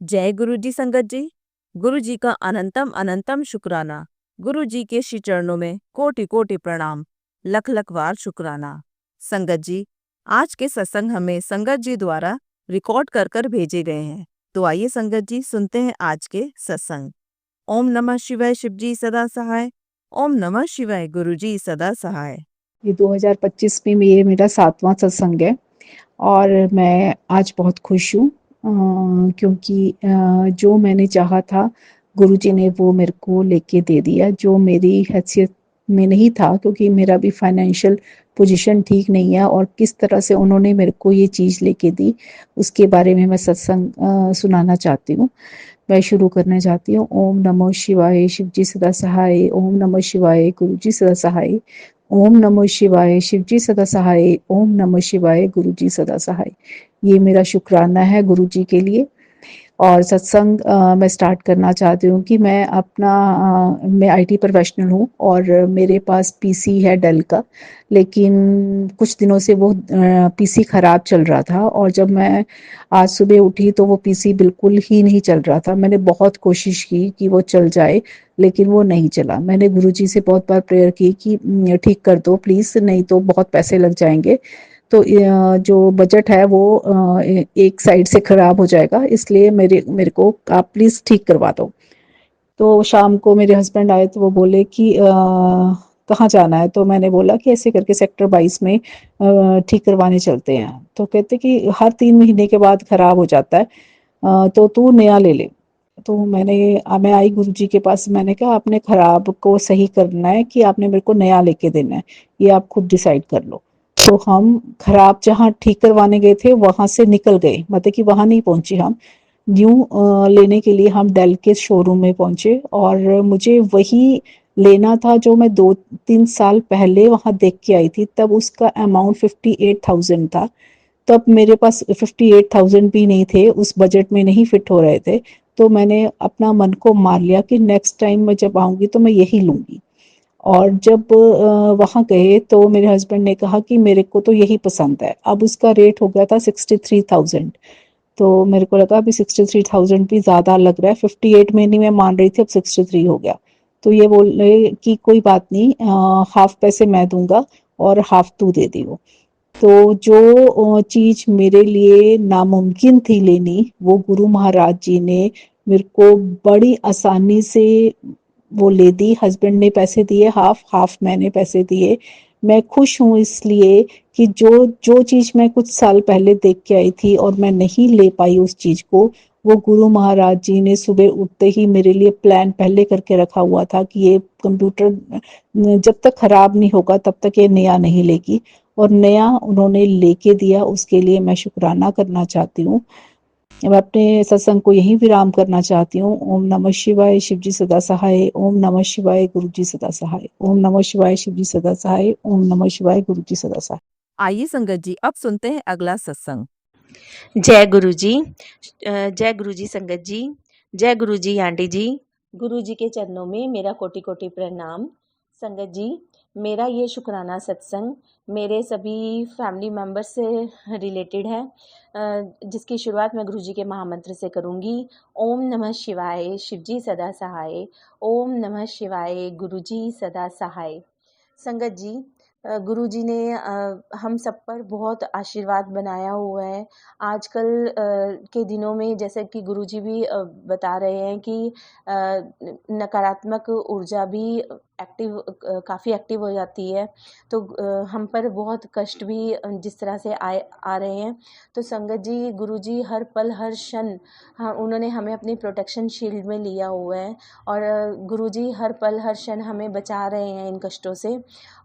जय गुरु जी संगत जी। गुरु जी का अनंतम अनंतम शुक्राना। गुरु जी के श्री चरणों में कोटि कोटि प्रणाम, लख लख बार शुक्राना। संगत जी, आज के सत्संग हमें संगत जी द्वारा रिकॉर्ड कर कर भेजे गए हैं। तो आइए संगत जी सुनते हैं आज के सत्संग। ओम नमः शिवाय, शिव जी सदा सहाय। ओम नमः शिवाय, गुरु जी सदा सहाय। ये 2025 में ये मेरा 7वां सत्संग है और मैं आज बहुत खुश हूँ क्योंकि जो मैंने चाहा था गुरुजी ने वो मेरे को लेके दे दिया, जो मेरी हैसियत में नहीं था, क्योंकि मेरा भी फाइनेंशियल पोजीशन ठीक नहीं है। और किस तरह से उन्होंने मेरे को ये चीज़ लेके दी, उसके बारे में मैं सत्संग सुनाना चाहती हूँ। मैं शुरू करना चाहती हूँ। ओम नमो शिवाय, शिव जी सदा सहाय। ओम नमो शिवाय, गुरु जी सदा सहाय। ओम नमो शिवाय, शिव जी सदा सहाय। ओम नमो शिवाय, गुरु जी सदा सहाय। ये मेरा शुक्राना है गुरु जी के लिए। और सत्संग मैं स्टार्ट करना चाहती हूँ कि मैं आईटी प्रोफेशनल हूँ और मेरे पास पीसी है डेल का, लेकिन कुछ दिनों से वो पीसी ख़राब चल रहा था। और जब मैं आज सुबह उठी तो वो पीसी बिल्कुल ही नहीं चल रहा था। मैंने बहुत कोशिश की कि वो चल जाए, लेकिन वो नहीं चला। मैंने गुरुजी से बहुत बार प्रेयर की कि ठीक कर दो प्लीज़, नहीं तो बहुत पैसे लग जाएंगे। तो जो बजट है वो एक साइड से खराब हो जाएगा, इसलिए मेरे मेरे को आप प्लीज़ ठीक करवा दो। तो शाम को मेरे हस्बैंड आए तो वो बोले कि कहाँ जाना है? तो मैंने बोला कि ऐसे करके सेक्टर 22 में ठीक करवाने चलते हैं। तो कहते कि हर 3 महीने के बाद खराब हो जाता है, तो तू नया ले ले। तो मैं आई गुरुजी के पास, मैंने कहा आपने खराब को सही करना है कि आपने मेरे को नया लेके देना है, ये आप खुद डिसाइड कर लो। तो हम खराब जहाँ ठीक करवाने गए थे वहां से निकल गए, मतलब कि वहां नहीं पहुंचे हम। न्यू लेने के लिए हम डेल के शोरूम में पहुंचे और मुझे वही लेना था जो मैं 2-3 साल पहले वहां देख के आई थी। तब उसका अमाउंट 58,000 था। तब मेरे पास 58,000 भी नहीं थे, उस बजट में नहीं फिट हो रहे थे। तो मैंने अपना मन को मार लिया कि नेक्स्ट टाइम मैं जब आऊंगी तो मैं यही लूंगी। और जब वहाँ गए तो मेरे हस्बैंड ने कहा कि मेरे को तो यही पसंद है। अब उसका रेट हो गया था 63,000। तो मेरे को लगा अभी 63,000 भी ज़्यादा लग रहा है। 58 में नहीं मैं मान रही थी, अब 63 हो गया। तो ये बोल रहे कि कोई बात नहीं, हाफ पैसे मैं दूंगा और हाफ तू दे दियो। तो जो चीज़ मेरे लिए नामुमकिन थी लेनी, वो गुरु महाराज जी ने मेरे को बड़ी आसानी से वो ले दी। हस्बैंड ने पैसे दिए हाफ, हाफ मैंने पैसे दिए। मैं खुश हूँ इसलिए कि जो जो चीज़ मैं कुछ साल पहले देख के आई थी और मैं नहीं ले पाई उस चीज़ को, वो गुरु महाराज जी ने सुबह उठते ही मेरे लिए प्लान पहले करके रखा हुआ था कि ये कंप्यूटर जब तक खराब नहीं होगा तब तक ये नया नहीं लेगी। और नया उन्होंने लेके दिया, उसके लिए मैं शुक्राना करना चाहती हूँ। मैं अपने सत्संग को यहीं विराम करना चाहती हूँ। ओम नमः शिवाय, शिव जी सदा सहाय। ओम नमः शिवाय, गुरु जी सदा सहाय। ओम नमः शिवाय, शिव जी सदा सहाय। ओम नमः शिवाय, गुरु जी सदा सहाय। आइए संगत जी, अब सुनते हैं अगला सत्संग। जय गुरु जी। जय गुरु जी संगत जी। जय गुरु जी आंटी जी। गुरु जी के चरणों में मेरा कोटि कोटि प्रणाम। संगत जी, मेरा ये शुक्राना सत्संग मेरे सभी फैमिली मेम्बर्स से रिलेटेड है, जिसकी शुरुआत मैं गुरु जी के महामंत्र से करूँगी। ओम नमः शिवाय, शिव जी सदा सहाय। ओम नमः शिवाय, गुरु जी सदा सहाय। संगत जी, गुरु जी ने हम सब पर बहुत आशीर्वाद बनाया हुआ है। आजकल के दिनों में जैसे कि गुरु जी भी बता रहे हैं कि नकारात्मक ऊर्जा भी काफ़ी एक्टिव हो जाती है। तो हम पर बहुत कष्ट भी जिस तरह से आ रहे हैं। तो संगत जी, गुरु जी हर पल हर क्षण, हाँ, उन्होंने हमें अपनी प्रोटेक्शन शील्ड में लिया हुआ है और गुरु जी हर पल हर क्षण हमें बचा रहे हैं इन कष्टों से।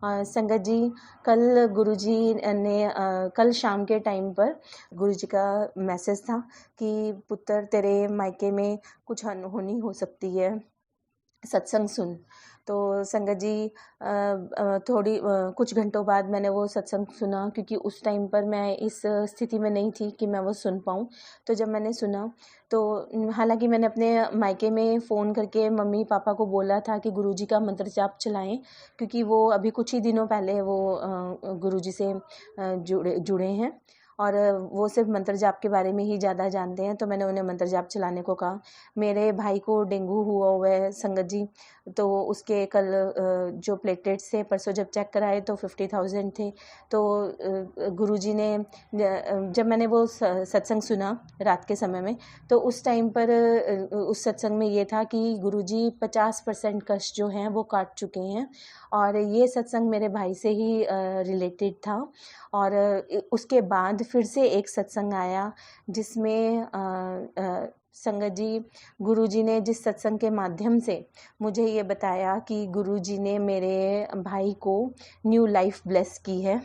संगत जी, कल गुरुजी ने कल शाम के टाइम पर गुरुजी का मैसेज था कि पुत्र तेरे मायके में कुछ अनहोनी हो सकती है, सत्संग सुन। तो संगत जी, कुछ घंटों बाद मैंने वो सत्संग सुना, क्योंकि उस टाइम पर मैं इस स्थिति में नहीं थी कि मैं वो सुन पाऊँ। तो जब मैंने सुना तो हालांकि मैंने अपने मायके में फ़ोन करके मम्मी पापा को बोला था कि गुरुजी का मंत्र जाप चलाएं, क्योंकि वो अभी कुछ ही दिनों पहले वो गुरुजी से जुड़े हैं। और वो सिर्फ मंत्र जाप के बारे में ही ज़्यादा जानते हैं, तो मैंने उन्हें मंत्र जाप चलाने को कहा। मेरे भाई को डेंगू हुआ है संगत जी, तो उसके कल जो प्लेटलेट्स थे परसों जब चेक कराए तो 50,000 थे। तो गुरुजी ने जब मैंने वो सत्संग सुना रात के समय में, तो उस टाइम पर उस सत्संग में ये था कि गुरुजी 50% कष्ट जो हैं वो काट चुके हैं, और ये सत्संग मेरे भाई से ही रिलेटेड था। और उसके बाद फिर से एक सत्संग आया जिसमें संगत जी, गुरुजी ने जिस सत्संग के माध्यम से मुझे ये बताया कि गुरुजी ने मेरे भाई को न्यू लाइफ ब्लेस की है।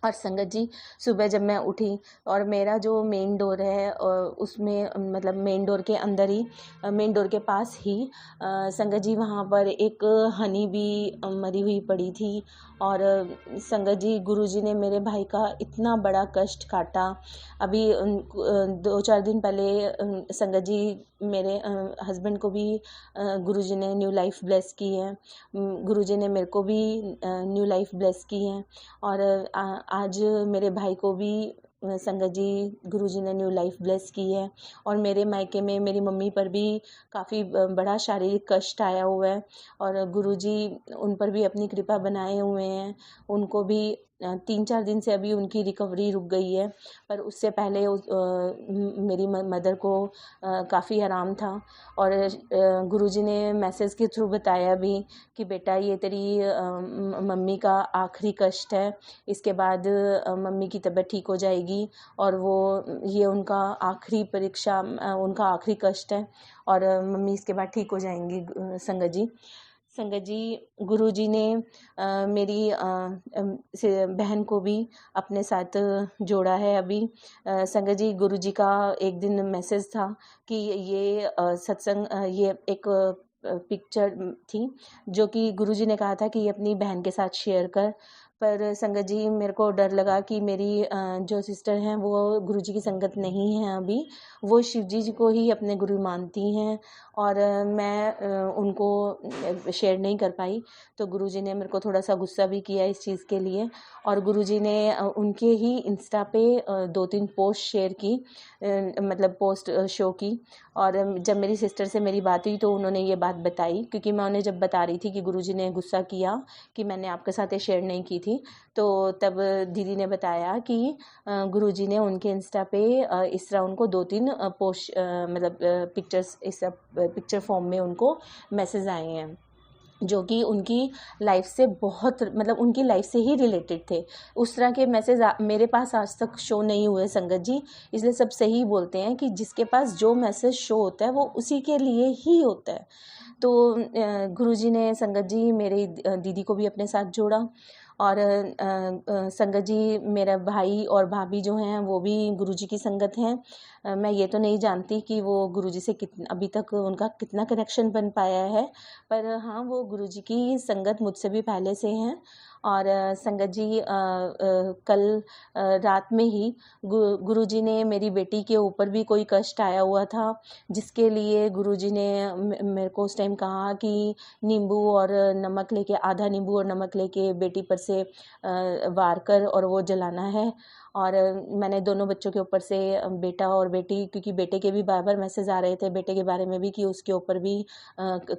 और संगत जी, सुबह जब मैं उठी और मेरा जो मेन डोर है उसमें मतलब मेन डोर के अंदर ही, मेन डोर के पास ही संगत जी वहाँ पर एक हनी भी मरी हुई पड़ी थी। और संगत जी, गुरुजी ने मेरे भाई का इतना बड़ा कष्ट काटा। अभी 2-4 दिन पहले संगत जी मेरे हस्बैंड को भी गुरुजी ने न्यू लाइफ ब्लेस की है। गुरुजी ने मेरे को भी न्यू लाइफ ब्लेस की है। और आज मेरे भाई को भी संगत जी गुरुजी ने न्यू लाइफ ब्लेस की है। और मेरे मायके में मेरी मम्मी पर भी काफ़ी बड़ा शारीरिक कष्ट आया हुआ है, और गुरुजी उन पर भी अपनी कृपा बनाए हुए हैं। उनको भी 3-4 दिन से अभी उनकी रिकवरी रुक गई है, पर उससे पहले मेरी मदर को काफ़ी आराम था। और गुरुजी ने मैसेज के थ्रू बताया भी कि बेटा ये तेरी मम्मी का आखिरी कष्ट है, इसके बाद मम्मी की तबीयत ठीक हो जाएगी, और वो ये उनका आखिरी परीक्षा, उनका आखिरी कष्ट है, और मम्मी इसके बाद ठीक हो जाएंगी। संगत जी, गुरुजी ने मेरी बहन को भी अपने साथ जोड़ा है अभी। संगत जी, गुरुजी का एक दिन मैसेज था कि ये सत्संग, ये एक पिक्चर थी जो कि गुरुजी ने कहा था कि ये अपनी बहन के साथ शेयर कर। पर संगत जी, मेरे को डर लगा कि मेरी जो सिस्टर हैं वो गुरुजी की संगत नहीं है अभी, वो शिव जी को ही अपने गुरु मानती हैं, और मैं उनको शेयर नहीं कर पाई। तो गुरुजी ने मेरे को थोड़ा सा गुस्सा भी किया इस चीज़ के लिए, और गुरुजी ने उनके ही इंस्टा पे 2-3 पोस्ट शेयर की, मतलब पोस्ट शो की। और जब मेरी सिस्टर से मेरी बात हुई तो उन्होंने ये बात बताई, क्योंकि मैं उन्हें जब बता रही थी कि गुरुजी ने गुस्सा किया कि मैंने आपके साथ ये शेयर नहीं की थी, तो तब दीदी ने बताया कि गुरुजी ने उनके इंस्टा पे इस तरह उनको 2-3 पोस्ट मतलब पिक्चर्स, इस पिक्चर फॉर्म में उनको मैसेज आए हैं जो कि उनकी लाइफ से बहुत, मतलब उनकी लाइफ से ही रिलेटेड थे। उस तरह के मैसेज मेरे पास आज तक शो नहीं हुए संगत जी, इसलिए सब सही बोलते हैं कि जिसके पास जो मैसेज शो होता है वो उसी के लिए ही होता है। तो गुरुजी ने संगत जी मेरी दीदी को भी अपने साथ जोड़ा, और संगत जी मेरा भाई और भाभी जो हैं वो भी गुरुजी की संगत हैं। मैं ये तो नहीं जानती कि वो गुरुजी से अभी तक उनका कितना कनेक्शन बन पाया है, पर हाँ, वो गुरुजी की संगत मुझसे भी पहले से हैं। और संगत जी, कल रात में ही गुरुजी ने मेरी बेटी के ऊपर भी कोई कष्ट आया हुआ था, जिसके लिए गुरुजी ने मेरे को उस टाइम कहा कि नींबू और नमक लेके, आधा नींबू और नमक लेके बेटी पर से वार कर और वो जलाना है। और मैंने दोनों बच्चों के ऊपर से, बेटा और बेटी, क्योंकि बेटे के भी बार-बार मैसेज आ रहे थे बेटे के बारे में भी कि उसके ऊपर भी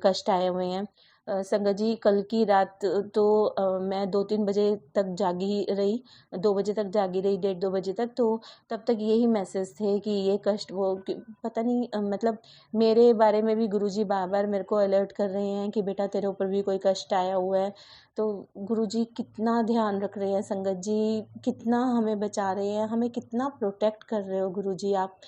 कष्ट आए हुए हैं। संगत जी, कल की रात तो मैं 2-3 बजे तक जागी रही, 2 बजे तक जागी रही, 1:30-2 बजे तक। तो तब तक यही मैसेज थे कि ये कष्ट वो पता नहीं, मतलब मेरे बारे में भी गुरुजी बार-बार मेरे को अलर्ट कर रहे हैं कि बेटा तेरे ऊपर भी कोई कष्ट आया हुआ है। तो गुरुजी कितना ध्यान रख रहे हैं संगत जी, कितना हमें बचा रहे हैं, हमें कितना प्रोटेक्ट कर रहे हो गुरुजी आप।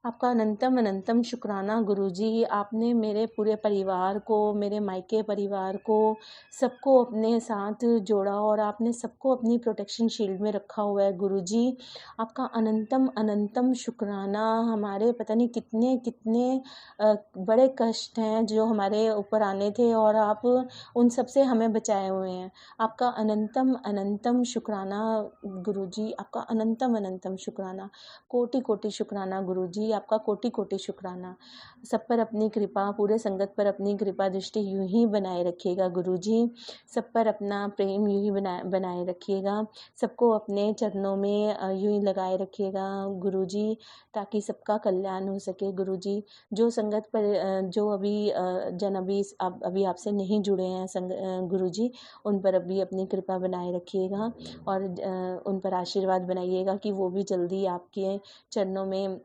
आपका अनंतम अनंतम शुक्राना गुरुजी। आपने मेरे पूरे परिवार को, मेरे मायके परिवार को, सबको अपने साथ जोड़ा, और आपने सबको अपनी प्रोटेक्शन शील्ड में रखा हुआ है गुरुजी। आपका अनंतम अनंतम शुक्राना। हमारे पता नहीं कितने कितने बड़े कष्ट हैं जो हमारे ऊपर आने थे, और आप उन सब से हमें बचाए हुए हैं। आपका अनंतम अनंतम शुक्राना गुरुजी, आपका अनंतम अनंतम शुक्राना, कोटि कोटि शुक्राना गुरुजी। आपका कोटि कोटि शुक्राना। सब पर अपनी कृपा, पूरे संगत पर अपनी कृपा दृष्टि यूं ही बनाए रखिएगा गुरुजी। सब पर अपना प्रेम यूं ही बनाए रखिएगा। सबको अपने चरणों में यूं ही लगाए रखिएगा गुरुजी, ताकि सबका कल्याण हो सके गुरुजी। जो संगत पर जो जन अभी आपसे नहीं जुड़े हैं गुरुजी, उन पर अभी अपनी कृपा बनाए रखिएगा और उन पर आशीर्वाद बनाइएगा कि वो भी जल्दी आपके चरणों में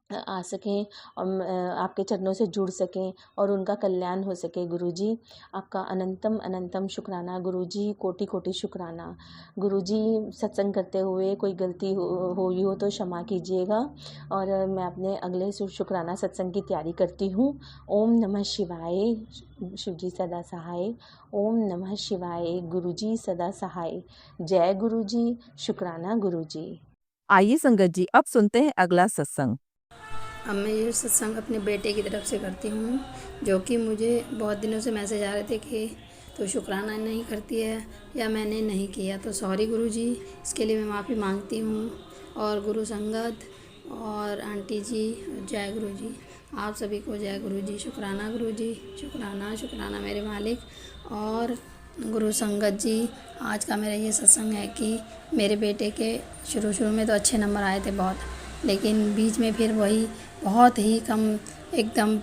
आ सकें और आपके चरणों से जुड़ सकें और उनका कल्याण हो सके गुरुजी। आपका अनंतम अनंतम शुक्राना गुरुजी, कोटि कोटि शुक्राना गुरुजी। सत्संग करते हुए कोई गलती हुई हो तो क्षमा कीजिएगा और मैं अपने अगले शुक्राना सत्संग की तैयारी करती हूँ। ओम नमः शिवाय, शिवजी सदा सहाय। ओम नमः शिवाय, गुरुजी सदा सहाय। जय गुरुजी, शुक्राना गुरुजी। आइए संगत जी, अब सुनते हैं अगला सत्संग। अब मैं ये सत्संग अपने बेटे की तरफ से करती हूँ, जो कि मुझे बहुत दिनों से मैसेज आ रहे थे कि तो शुक्राना नहीं करती है या मैंने नहीं किया। तो सॉरी गुरुजी, इसके लिए मैं माफ़ी मांगती हूँ। और गुरु संगत और आंटी जी, जय गुरुजी। आप सभी को जय गुरुजी, शुक्राना गुरुजी, शुक्राना शुक्राना मेरे मालिक। और गुरु संगत जी, आज का मेरा ये सत्संग है कि मेरे बेटे के शुरू में तो अच्छे नंबर आए थे बहुत, लेकिन बीच में फिर वही बहुत ही कम, एकदम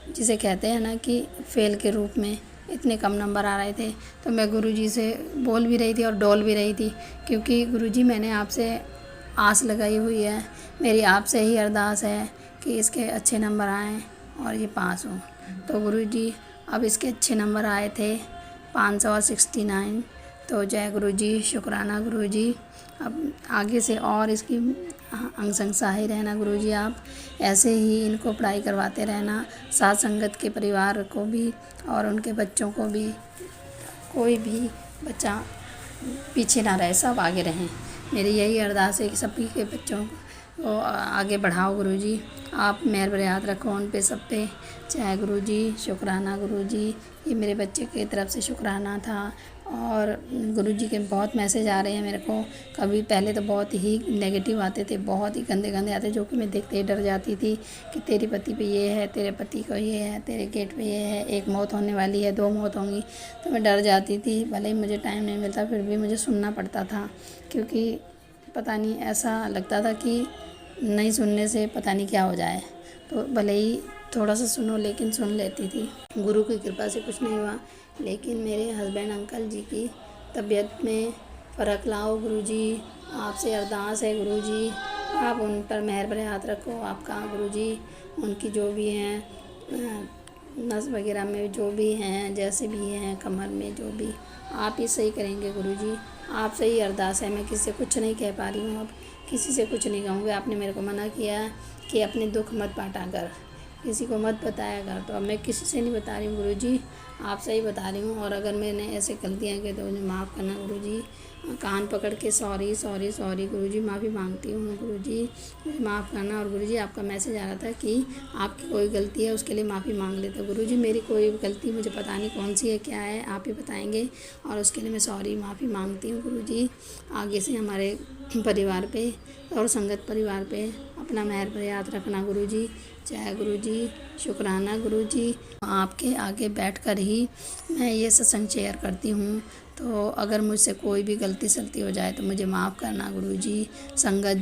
जिसे कहते हैं ना कि फ़ेल के रूप में इतने कम नंबर आ रहे थे। तो मैं गुरुजी से बोल भी रही थी और डोल भी रही थी, क्योंकि गुरुजी मैंने आपसे आस लगाई हुई है, मेरी आपसे ही अरदास है कि इसके अच्छे नंबर आएँ और ये पास हो। तो गुरुजी अब इसके अच्छे नंबर आए थे 569। तो जय गुरुजी, शुक्राना गुरुजी। अब आगे से और इसकी अंग संग सहाय रहना गुरुजी, आप ऐसे ही इनको पढ़ाई करवाते रहना, साथ संगत के परिवार को भी और उनके बच्चों को भी, कोई भी बच्चा पीछे ना रहे, सब आगे रहें। मेरी यही अरदास है कि सभी के बच्चों को आगे बढ़ाओ गुरुजी, आप मेहर भरे हाथ रखो उन पे, सब पे। जय गुरुजी, शुक्राना गुरुजी। ये मेरे बच्चे की तरफ से शुक्राना था। और गुरुजी के बहुत मैसेज आ रहे हैं मेरे को, कभी पहले तो बहुत ही नेगेटिव आते थे, बहुत ही गंदे गंदे आते, जो कि मैं देखते ही डर जाती थी कि तेरे पति पे ये है, तेरे पति को ये है, तेरे गेट पे ये है, एक मौत होने वाली है, 2 मौत होंगी। तो मैं डर जाती थी, भले ही मुझे टाइम नहीं मिलता फिर भी मुझे सुनना पड़ता था, क्योंकि पता नहीं ऐसा लगता था कि नहीं सुनने से पता नहीं क्या हो जाए। तो भले ही थोड़ा सा सुनो, लेकिन सुन लेती थी। गुरु की कृपा से कुछ नहीं हुआ, लेकिन मेरे हस्बैंड अंकल जी की तबीयत में फ़र्क लाओ गुरुजी, आपसे अरदास है गुरुजी, आप उन पर मेहर भरे हाथ रखो आपका गुरुजी। उनकी जो भी हैं नस वगैरह में जो भी हैं, जैसे भी हैं कमर में, जो भी आप ही सही करेंगे गुरुजी, आप सही अरदास है। मैं किसी से कुछ नहीं कह पा रही हूँ, अब किसी से कुछ नहीं कहूँगी। आपने मेरे को मना किया कि अपने दुख मत बांटा कर, किसी को मत बताया कर, तो अब मैं किसी से नहीं बता रही हूँ गुरुजी, आप सही बता रही हूँ। और अगर मैंने ऐसे गलतियाँ की तो मुझे माफ़ करना गुरुजी। कान पकड़ के सॉरी सॉरी सॉरी गुरुजी, माफ़ी मांगती हूँ गुरुजी, मुझे माफ़ करना। और गुरुजी आपका मैसेज आ रहा था कि आपकी कोई गलती है उसके लिए माफ़ी मांग लेते। गुरुजी मेरी कोई गलती मुझे पता नहीं कौन सी है, क्या है, आप ही बताएंगे, और उसके लिए मैं सॉरी माफ़ी मांगती हूँ गुरुजी। आगे से हमारे परिवार पे और संगत परिवार पे अपना मेहर भरे हाथ रखना गुरुजी। जय गुरुजी, शुक्राना गुरुजी। आपके आगे बैठकर ही मैं ये सत्संग शेयर करती हूँ, तो अगर मुझसे कोई भी गलती सलती हो जाए तो मुझे माफ़ करना गुरुजी। संगत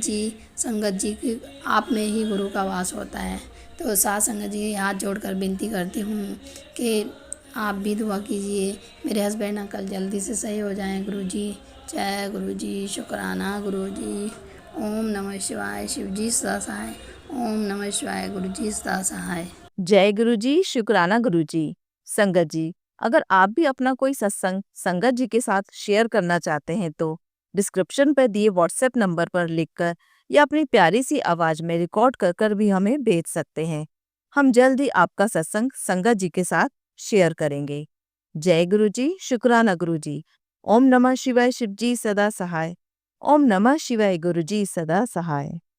जी की आप में ही गुरु का वास होता है। तो साथ संगत जी हाथ जोड़कर विनती करती हूँ कि आप भी दुआ कीजिए, मेरे हस्बैंड अंकल जल्दी से सही हो जाएं गुरुजी। जय गुरुजी, शुक्राना गुरुजी। ओम नमः शिवाय, शिवजी सदा सहाय। ओम नमः शिवाय, गुरुजी सदा सहाय। जय गुरुजी, शुक्राना गुरुजी। संगत जी, अगर आप भी अपना कोई सत्संग संगत जी के साथ शेयर करना चाहते हैं तो डिस्क्रिप्शन पर दिए व्हाट्सएप नंबर पर लिखकर या अपनी प्यारी सी आवाज में रिकॉर्ड कर भी हमें भेज सकते हैं। हम जल्द ही आपका सत्संग संगत जी के साथ शेयर करेंगे। जय गुरुजी, शुक्राना गुरुजी। ओम नमः शिवाय, शिवजी सदा सहाय। ओम नमः शिवाय, गुरुजी सदा सहाय।